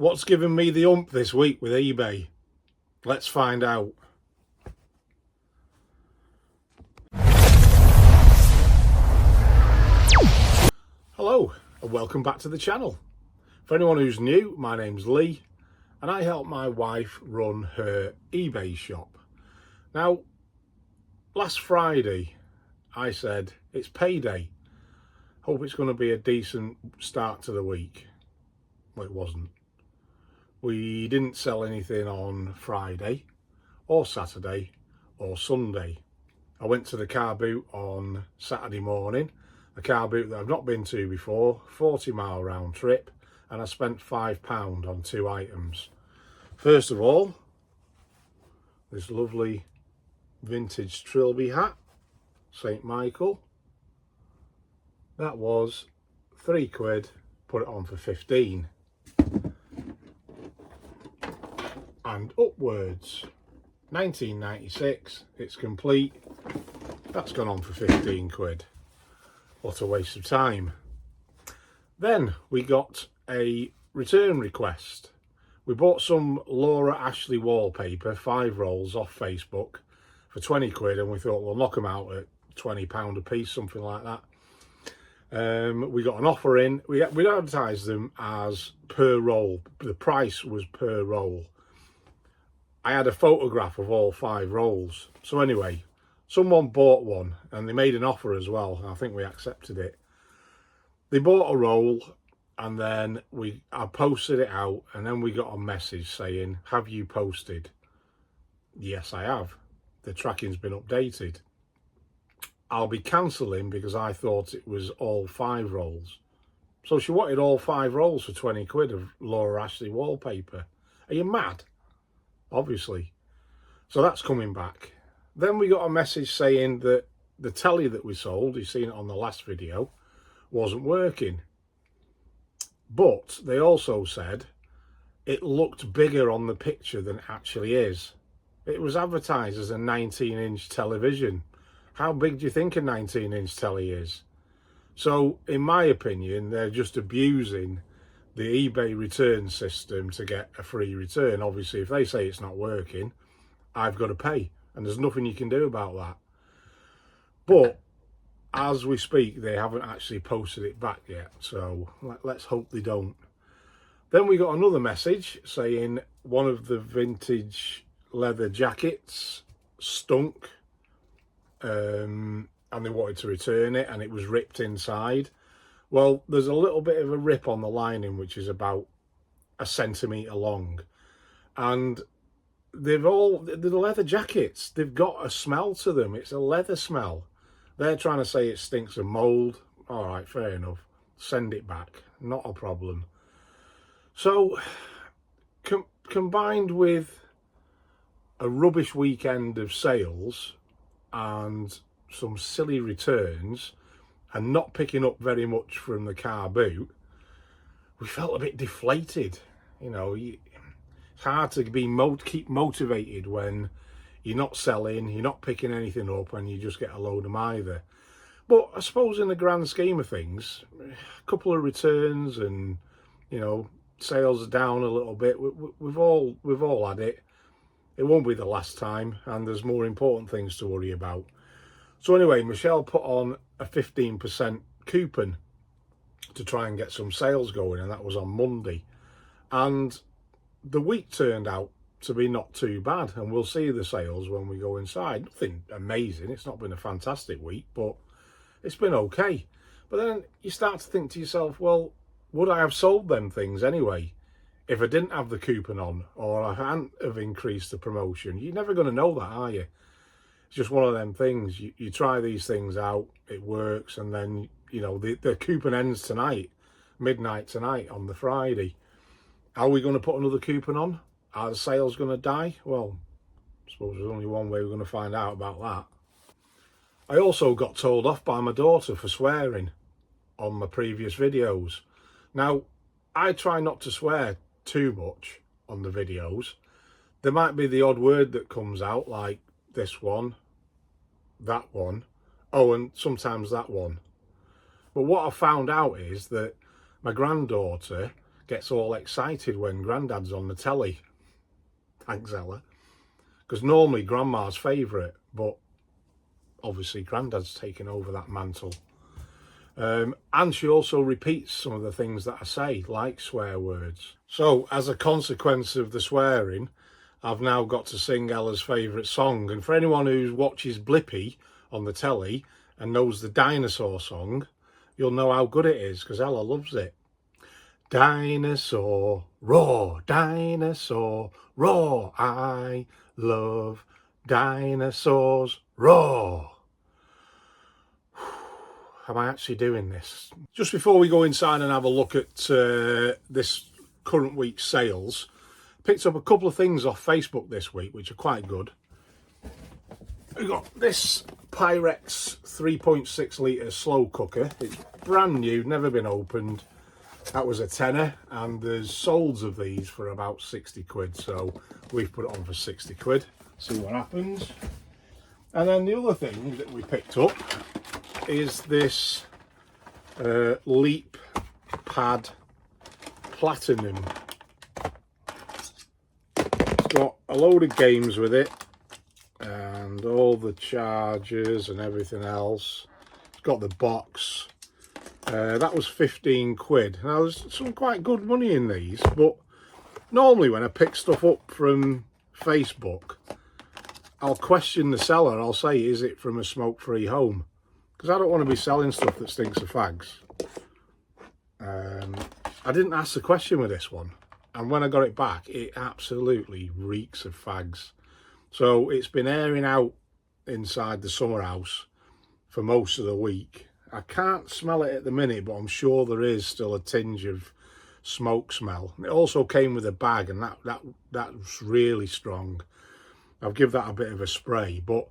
What's given me the ump this week with eBay? Let's find out. Hello and welcome back to the channel. For anyone who's new, my name's Lee and I help my wife run her eBay shop. Now, last Friday I said it's payday. Hope it's going to be a decent start to the week. Well, it wasn't. We didn't sell anything on Friday or Saturday or Sunday. I went to the carboot on Saturday morning, a carboot that I've not been to before, 40-mile round trip, and I spent £5 on 2 items. First of all, this lovely vintage trilby hat, St. Michael. That was £3, put it on for 15. And upwards, 1996, it's complete. That's gone on for 15 quid. What a waste of time. Then we got a return request. We bought some Laura Ashley wallpaper, 5 rolls off Facebook for 20 quid, and we thought we'll knock them out at £20 a piece, something like that. We got an offer in. We advertised them as per roll. The price was per roll. I had a photograph of all 5 rolls. So anyway, someone bought one and they made an offer as well. I think we accepted it. They bought a roll and then I posted it out, and then we got a message saying, have you posted? Yes, I have. The tracking's been updated. I'll be cancelling because I thought it was all 5 rolls. So she wanted all 5 rolls for 20 quid of Laura Ashley wallpaper. Are you mad? Obviously. So that's coming back. Then we got a message saying that the telly that we sold, you've seen it on the last video, wasn't working. But they also said it looked bigger on the picture than it actually is. It was advertised as a 19-inch television. How big do you think a 19-inch telly is? So, in my opinion, they're just abusing the eBay return system to get a free return. Obviously, if they say it's not working, I've got to pay, and there's nothing you can do about that. But as we speak, they haven't actually posted it back yet, so let's hope they don't. Then we got another message saying one of the vintage leather jackets stunk, and they wanted to return it, and it was ripped inside. Well, there's a little bit of a rip on the lining, which is about 1 centimetre long. And the leather jackets, they've got a smell to them. It's a leather smell. They're trying to say it stinks of mould. All right, fair enough. Send it back. Not a problem. So, combined with a rubbish weekend of sales and some silly returns, and not picking up very much from the car boot, we felt a bit deflated. You know, it's hard to keep motivated when you're not selling, you're not picking anything up, and you just get a load of either. But I suppose in the grand scheme of things, a couple of returns and, you know, sales are down a little bit. We've all had it. It won't be the last time, and there's more important things to worry about. So anyway, Michelle put on a 15% coupon to try and get some sales going, and that was on Monday. And the week turned out to be not too bad, and we'll see the sales when we go inside. Nothing amazing. It's not been a fantastic week, but it's been okay. But then you start to think to yourself, well, would I have sold them things anyway if I didn't have the coupon on, or I hadn't have increased the promotion? You're never going to know that, are you? It's just one of them things. You try these things out, it works, and then, you know, the coupon ends tonight, midnight tonight on the Friday. Are we going to put another coupon on? Are the sales going to die? Well, I suppose there's only one way we're going to find out about that. I also got told off by my daughter for swearing on my previous videos. Now, I try not to swear too much on the videos. There might be the odd word that comes out, like this one, that one, oh, and sometimes that one. But what I found out is that my granddaughter gets all excited when Grandad's on the telly. Thanks, Ella. Because normally Grandma's favourite, but obviously Grandad's taken over that mantle. And she also repeats some of the things that I say, like swear words. So as a consequence of the swearing, I've now got to sing Ella's favourite song. And for anyone who watches Blippi on the telly and knows the dinosaur song, you'll know how good it is, because Ella loves it. Dinosaur, roar, dinosaur, roar, I love dinosaurs, roar. Am I actually doing this? Just before we go inside and have a look at this current week's sales, picked up a couple of things off Facebook this week, which are quite good. We've got this Pyrex 3.6 litre slow cooker. It's brand new, never been opened. That was a tenner, and there's solds of these for about 60 quid, so we've put it on for 60 quid. See what happens. And then the other thing that we picked up is this Leap Pad Platinum. It's got a load of games with it and all the chargers and everything else. It's got the box. That was 15 quid. Now there's some quite good money in these, but normally when I pick stuff up from Facebook, I'll question the seller. I'll say, is it from a smoke-free home? Because I don't want to be selling stuff that stinks of fags. I didn't ask the question with this one, and when I got it back, it absolutely reeks of fags. So it's been airing out inside the summer house for most of the week. I can't smell it at the minute, but I'm sure there is still a tinge of smoke smell. It also came with a bag, and that's really strong. I'll give that a bit of a spray. But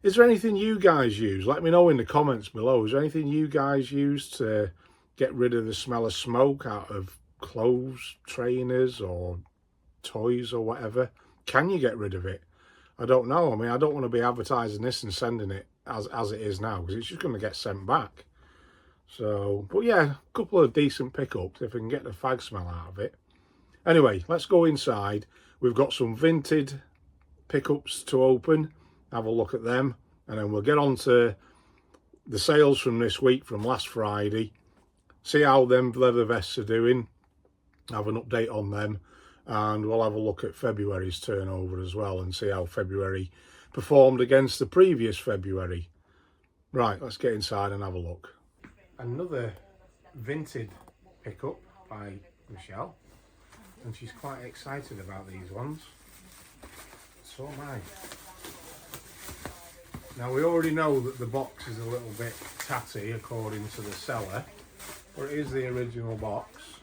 is there anything you guys use? Let me know in the comments below. Is there anything you guys use to get rid of the smell of smoke out of clothes, trainers or toys or whatever? Can you get rid of it? I don't know. I mean, I don't want to be advertising this and sending it as it is now, because it's just going to get sent back. So, but yeah, a couple of decent pickups if I can get the fag smell out of it. Anyway, let's go inside. We've got some Vinted pickups to open, have a look at them, and then we'll get on to the sales from this week, from last Friday, see how them leather vests are doing, have an update on them, and we'll have a look at February's turnover as well and see how February performed against the previous February. Right, let's get inside and have a look. Another Vinted pickup by Michelle, and she's quite excited about these ones. So am I. Now we already know that the box is a little bit tatty according to the seller, but it is the original box.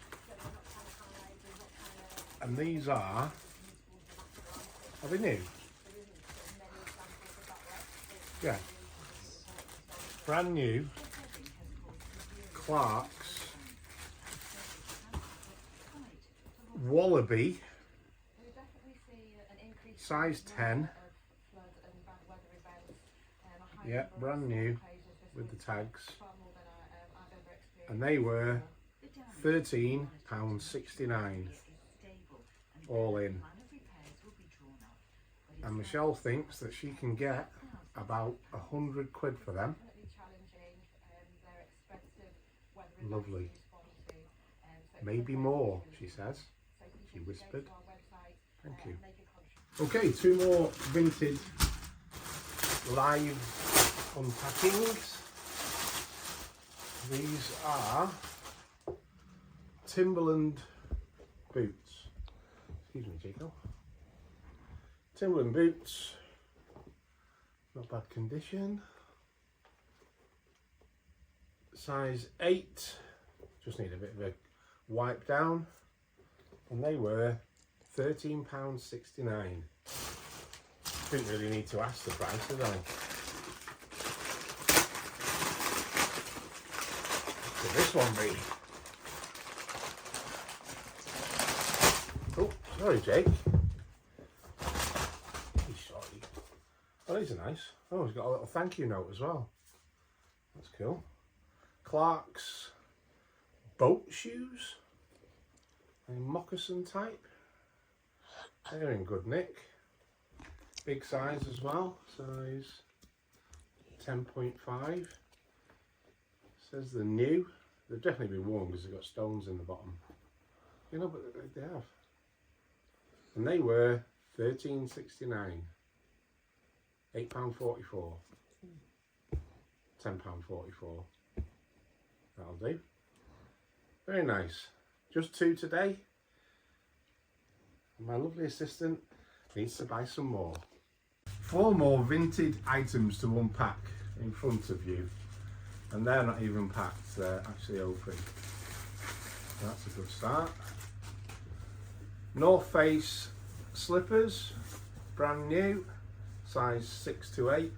And these are they new? Yeah. Brand new Clark's Wallaby, size 10. Yeah, brand new with the tags. And they were £13.69 all in. And Michelle thinks that she can get about 100 quid for them. Lovely. Maybe more, she says. She whispered. Thank you. Okay, two more Vinted live unpackings. These are Timberland boots. Excuse me, Jacob. Timberland boots. Not bad condition. Size 8. Just need a bit of a wipe down. And they were £13.69. Didn't really need to ask the price, did I? What could this one be? Oh, sorry, Jake. He's sorry. Oh, these are nice. Oh, he's got a little thank you note as well. That's cool. Clark's boat shoes. A moccasin type. They're in good nick. Big size as well, size 10.5. Says they're new. They've definitely been worn because they've got stones in the bottom. You know, but they have. And they were £13.69. £8.44. £10.44. That'll do. Very nice. Just 2 today. And my lovely assistant needs to buy some more. 4 more Vinted items to unpack in front of you. And they're not even packed, they're actually open. So that's a good start. North Face slippers, brand new, size 6 to 8.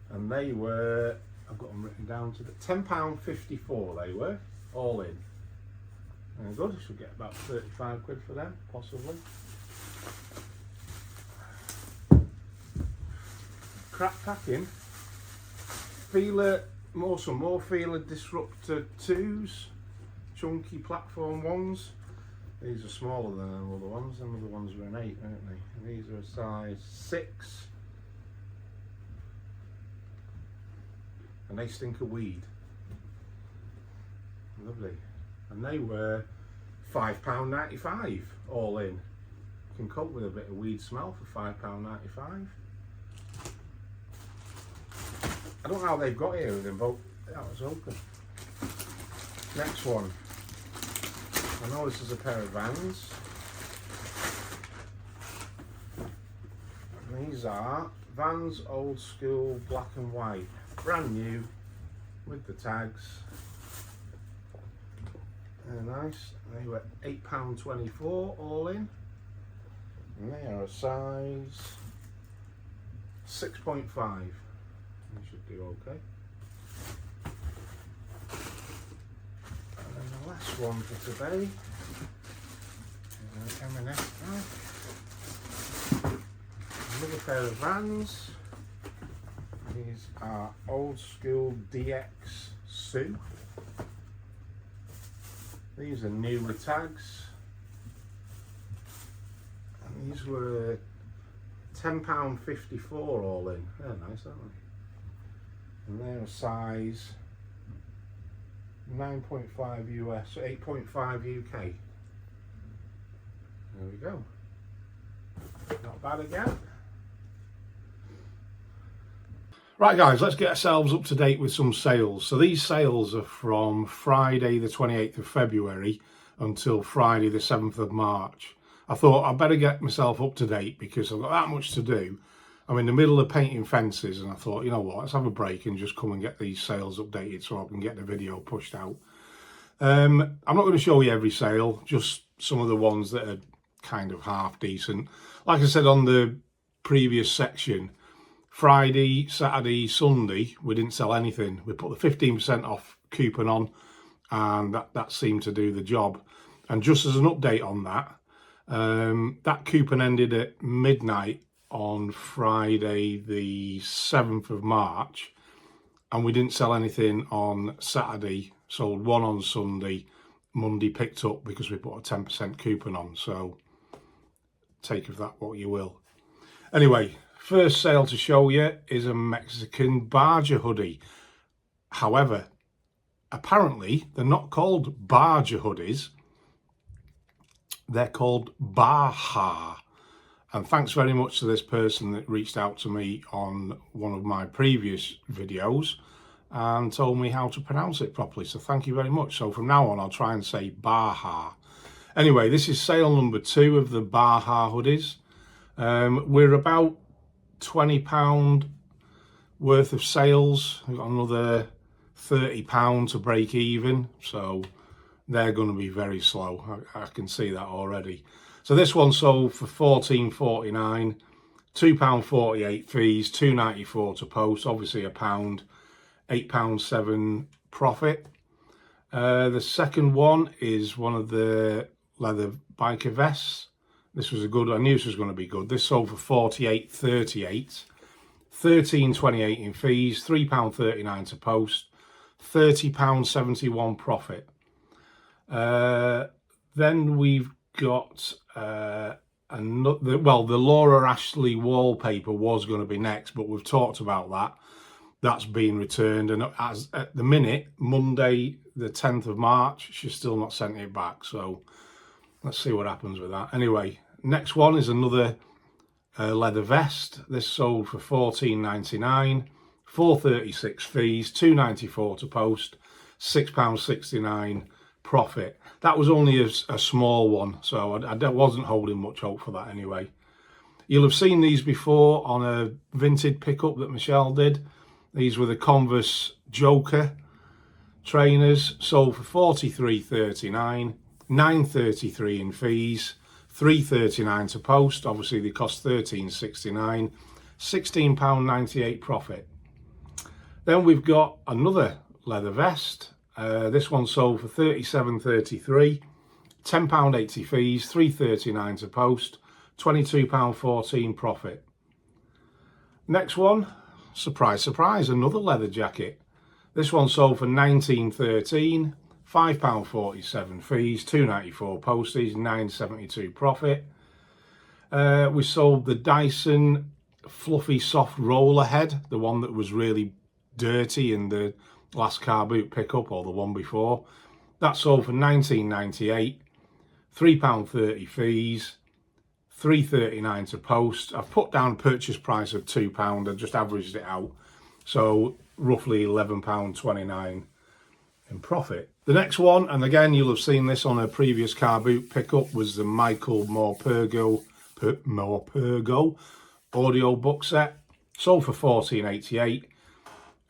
And they were, I've got them written down to the £10.54 they were, all in. And good, I should get about 35 quid for them, possibly. Crap packing. Feeler, some more Feeler Disruptor 2s, chunky platform ones. These are smaller than the other ones. Them other ones were an 8, aren't they? And these are a size 6. And they stink of weed. Lovely. And they were £5.95 all in. You can cope with a bit of weed smell for £5.95. I don't know how they've got here with them, but that was open. Next one. I know this is a pair of Vans. And these are Vans Old School Black and White. Brand new with the tags. They're nice. They were £8.24 all in. And they are a size 6.5. They should do okay. And then the last one for today is an M&S bag. Another pair of Vans. These are Old School DX Sue. These are new with tags. And these were £10.54 all in. They're nice, aren't they? And they're a size 9.5 US, 8.5 UK. There we go. Not bad again. Right guys, let's get ourselves up to date with some sales. So these sales are from Friday the 28th of February until Friday the 7th of March. I thought I'd better get myself up to date because I've got that much to do. I'm in the middle of painting fences and I thought, you know what, let's have a break and just come and get these sales updated so I can get the video pushed out. I'm not going to show you every sale, just some of the ones that are kind of half decent. Like I said on the previous section, Friday, Saturday, Sunday, we didn't sell anything. We put the 15% off coupon on and that seemed to do the job. And just as an update on that, that coupon ended at midnight on Friday the 7th of March and we didn't sell anything on Saturday, sold one on Sunday, Monday picked up because we put a 10% coupon on, so take of that what you will. Anyway, first sale to show you is a Mexican Barger hoodie. However, apparently they're not called Barger hoodies, they're called Baja. And thanks very much to this person that reached out to me on one of my previous videos and told me how to pronounce it properly. So thank you very much. So from now on, I'll try and say Baja. Anyway, this is sale number 2 of the Baja hoodies. We're about £20 worth of sales. We've got another £30 to break even. So they're going to be very slow. I can see that already. So this one sold for £14.49, £2.48 fees, £2.94 to post, obviously £1, £8.7 profit. The second one is one of the leather biker vests. This was a good, I knew this was going to be good. This sold for £48.38, £13.28 in fees, £3.39 to post, £30.71 profit. Then we've got another, well, the Laura Ashley wallpaper was going to be next, but we've talked about that. That's been returned, and as at the minute, Monday the 10th of March, she's still not sent it back, so let's see what happens with that. Anyway, next one is another leather vest. This sold for £14.99, £4.36 fees, £2.94 to post, £6.69 profit. That was only a small one, so I wasn't holding much hope for that anyway. You'll have seen these before on a Vinted pickup that Michelle did. These were the Converse Joker trainers, sold for £43.39, £9.33 in fees, £3.39 to post. Obviously they cost £13.69, £16.98 profit. Then we've got another leather vest. This one sold for £37.33, £10.80 fees, £3.39 to post, £22.14 profit. Next one, surprise, surprise, another leather jacket. This one sold for £19.13, £5.47 fees, £2.94 postage, £9.72 profit. We sold the Dyson Fluffy Soft Roller Head, the one that was really dirty in the last car boot pickup, or the one before. That sold for £19.98, £3.30 fees, £3.39 to post. I've put down a purchase price of £2, I just averaged it out, so roughly £11.29 in profit. The next one, and again you'll have seen this on a previous car boot pickup, was the Michael Morpurgo audio book set. Sold for £14.88,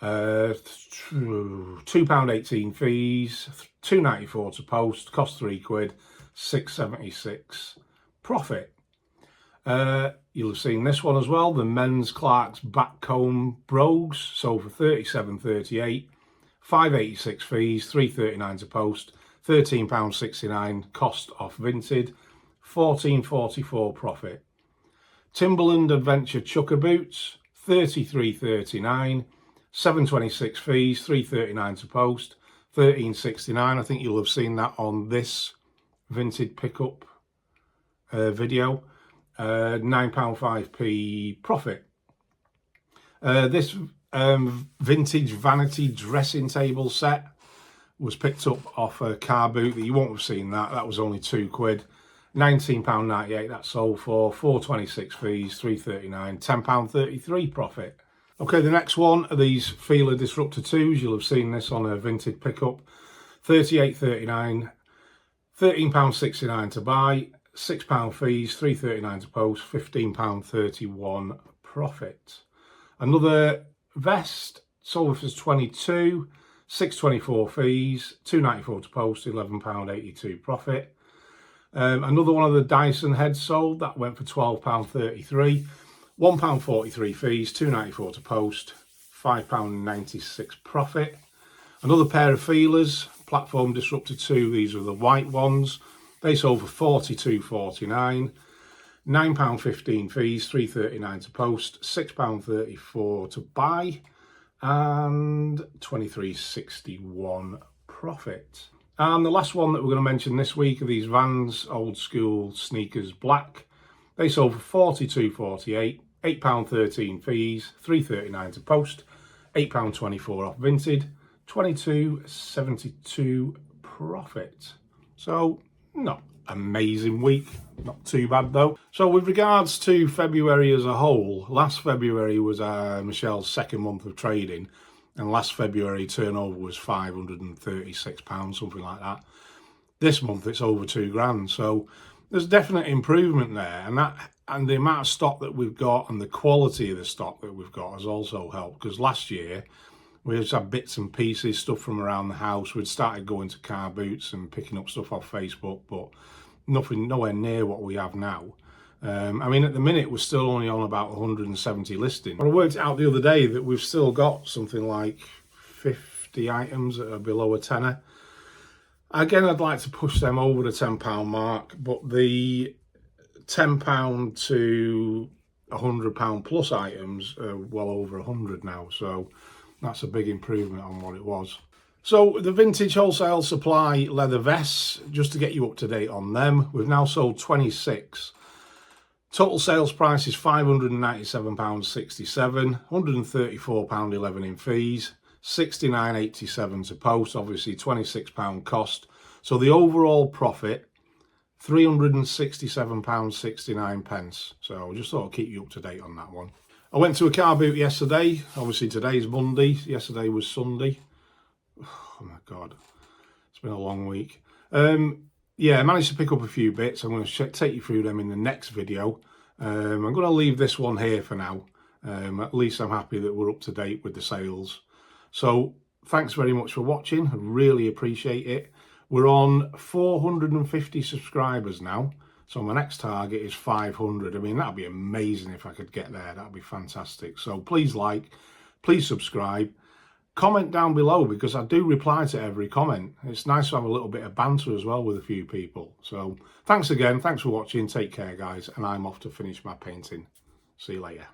£2.18 fees, £2.94 to post, cost £3, £6.76 profit. You'll have seen this one as well, the Men's Clark's Backcomb Brogues, sold for £37.38, £5.86 fees, £3.39 to post, £13.69 cost off Vinted, £14.44 profit. Timberland Adventure Chucker Boots, £33.39, £7.26 fees, £3.39 to post, £13.69. I think you'll have seen that on this Vinted pickup video. £9.5p profit. This vintage vanity dressing table set was picked up off a car boot. That you won't have seen that. That was only £2, £19.98 that sold for, £4.26 fees, £3.39, £10.33 profit. Okay, the next one are these Feeler Disruptor 2s. You'll have seen this on a Vinted pickup. £38.39, £13.69 to buy, £6 fees, £3.39 to post, £15.31 profit. Another vest sold for £22, £6.24 fees, £2.94 to post, £11.82 profit. Another one of the Dyson heads sold, that went for £12.33, £1.43 fees, £2.94 to post, £5.96 profit. Another pair of feelers, Platform Disruptor 2, these are the white ones. They sold for £42.49, £9.15 fees, £3.39 to post, £6.34 to buy, and £23.61 profit. And the last one that we're going to mention this week are these Vans Old School Sneakers Black. They sold for £42.48, £8.13 fees, £3.39 to post, £8.24 off Vinted, £22.72 profit. So not amazing week, not too bad though. So with regards to February as a whole, last February was Michelle's second month of trading, and last February turnover was £536, something like that. This month it's over £2,000, so there's definite improvement there, and the amount of stock that we've got and the quality of the stock that we've got has also helped, because last year we just had bits and pieces, stuff from around the house. We'd started going to car boots and picking up stuff off Facebook, but nowhere near what we have now. I mean, at the minute, we're still only on about 170 listings. But I worked out the other day that we've still got something like 50 items that are below a tenner. Again, I'd like to push them over the £10 mark, but the £10 to £100 plus items are well over 100 now, so that's a big improvement on what it was. So the vintage wholesale supply leather vests, just to get you up to date on them, we've now sold 26. Total sales price is £597.67, £134.11 in fees, £69.87 to post, obviously £26 cost. So the overall profit, £367.69. So just thought I'd keep you up to date on that one. I went to a car boot yesterday. Obviously today's Monday, yesterday was Sunday. Oh my God, it's been a long week. Yeah, I managed to pick up a few bits. I'm going to take you through them in the next video. I'm going to leave this one here for now. At least I'm happy that we're up to date with the sales. So thanks very much for watching. I really appreciate it. We're on 450 subscribers now. So my next target is 500. I mean, that'd be amazing if I could get there. That'd be fantastic. So please like, please subscribe. Comment down below, because I do reply to every comment. It's nice to have a little bit of banter as well with a few people. So thanks again. Thanks for watching. Take care, guys. And I'm off to finish my painting. See you later.